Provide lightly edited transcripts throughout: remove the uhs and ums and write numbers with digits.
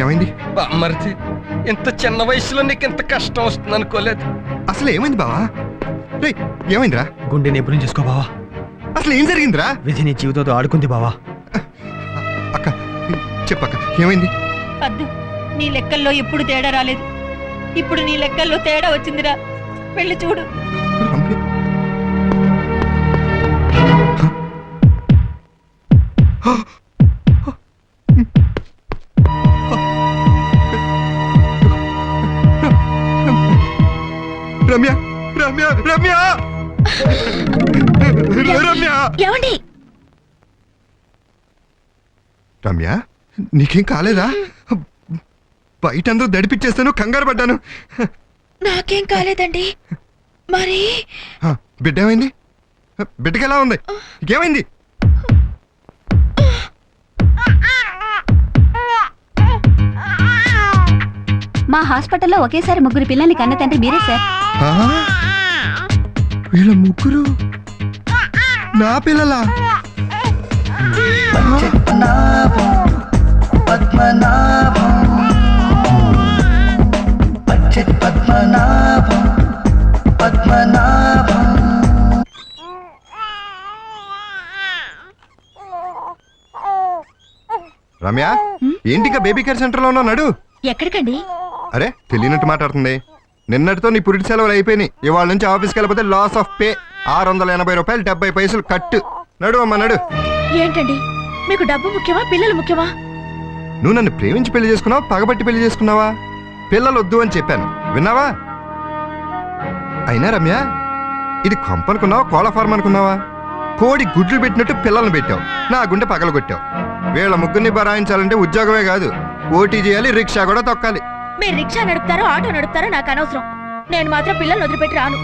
ఏమైంది బామ్మర్ది? ఇంత చిన్న వయసులో నీకు ఇంత కష్టం వస్తుంది అనుకోలేదు. అసలు ఏమైంది బావా? రేయ్, ఏమైందిరా? గుండె నిపుణం చేసుకో బావా. అసలు ఏం జరిగిందిరా? విధి నీ జీవితంతో ఆడుకుంది బావా. అక్క చెప్పక్క, ఏమైంది? పద్దు, నీ లెక్కల్లో ఎప్పుడు తేడా రాలేదు. ఇప్పుడు నీ లెక్కల్లో తేడా వచ్చిందిరా. వెళ్ళి చూడు. రమ్య. రమ్య రమ్య రమ్య రమ్య ఏమండి? రమ్య, నీకేం కాలేదా? బయట అందరూ దడిపిచ్చేస్తాను, కంగారు పడ్డాను. నాకేం కాలేదండి. మరి బిడ్డ ఏమైంది? బిడ్డకి ఎలా ఉంది? ఏమైంది? మా హాస్పిటల్లో ఒకేసారి ముగ్గురు పిల్లల్ని కన్న తండ్రి మీరే సార్. వీళ్ళ ముగ్గురు నా పిల్లలా? రమ్య, ఏంటిగా బేబీ కేర్ సెంటర్ లో ఉన్నాడు? ఎక్కడికండి? అరే, తెలియనట్టు మాట్లాడుతుంది. నిన్నటితో నీ పురిటి సెలవులు అయిపోయినాయి. ఇవాళ నుంచి ఆఫీస్కి వెళ్ళిపోతే లాస్ ఆఫ్ పే. 680 రూపాయలు 70 పైసలు కట్టు. నడు అమ్మ నడు. ఏంటండి, మీకు డబ్బు ముఖ్యమా పిల్లలు ముఖ్యమా? నువ్వు నన్ను ప్రేమించి పెళ్లి చేసుకున్నావా, పగబట్టి పెళ్లి చేసుకున్నావా? పిల్లలు వద్దు అని చెప్పాను, విన్నావా? అయినా రమ్య, ఇది కొంపనుకున్నావా, కోళ్ళ ఫార్మ్ అనుకున్నావా? కోడి గుడ్లు పెట్టినట్టు పిల్లల్ని పెట్టావు, నా గుండె పగలగొట్టావు. వీళ్ళ ముగ్గురిని బరాయించాలంటే ఉద్యోగమే కాదు, ఓటీ చేయాలి, రిక్షా కూడా తొక్కాలి. మీరు రిక్షా నడుపుతారో ఆటో నడుపుతారో నాకు అనవసరం. నేను మాత్రం పిల్లల్ని వదిలిపెట్టి రాను.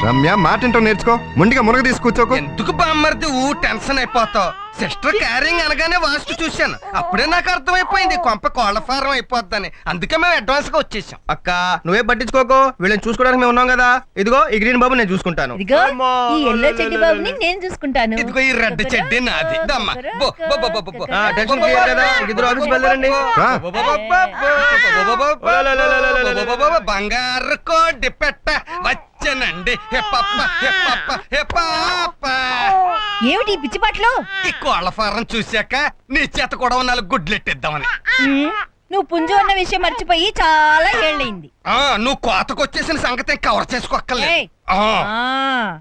రమ్య, మాటింటో నేర్చుకో. ముందుగా మునగ తీసుకూర్చోకు. ఎందుకు బామ్మర్ది టెన్షన్ అయిపోతావు? సిస్టర్ క్యారింగ్ అనగానే వాస్తు చూశాను, అప్పుడే నాకు అర్థమైపోయింది కొంప కోళ్ల ఫారం అయిపోద్దని. అందుకే మేము అడ్వాన్స్ గా వచ్చేసాం. అక్క నువ్వే పట్టించుకోకు, వీళ్ళని చూసుకోవడానికి మేము ఉన్నాం కదా. ఇదిగో ఈ గ్రీన్ బాబు నేను చూసుకుంటాను. ఇదిగో ఈ ఎల్లో చెడ్డి బాబుని నేను చూసుకుంటాను. ఇదిగో ఈ రెడ్ చెడ్డి నాది. దమ్మా, బో, బో, బో, బో, బో, బో. టెన్షన్ ఫ్రీ కదా, ఇద్దరు ఆఫీస్ వెళ్ళారండి. రా. బంగారు కోడి పెట్ట వచ్చానండి. హే పప్ప, హే పప్ప, హే పాప. ఏమిటి ఈ పిచ్చి పాటలు? ఈ కోళ్ల ఫారం చూశాక నీ చేత కూడా 4 గుడ్లెట్టిద్దామని. నువ్వు పుంజు అన్న విషయం మర్చిపోయి చాలా ఏళ్ళయింది. నువ్వు కోతకొచ్చేసిన సంగతి కవర్ చేసుకోక్కర్లేదు. ఏయ్. ఆ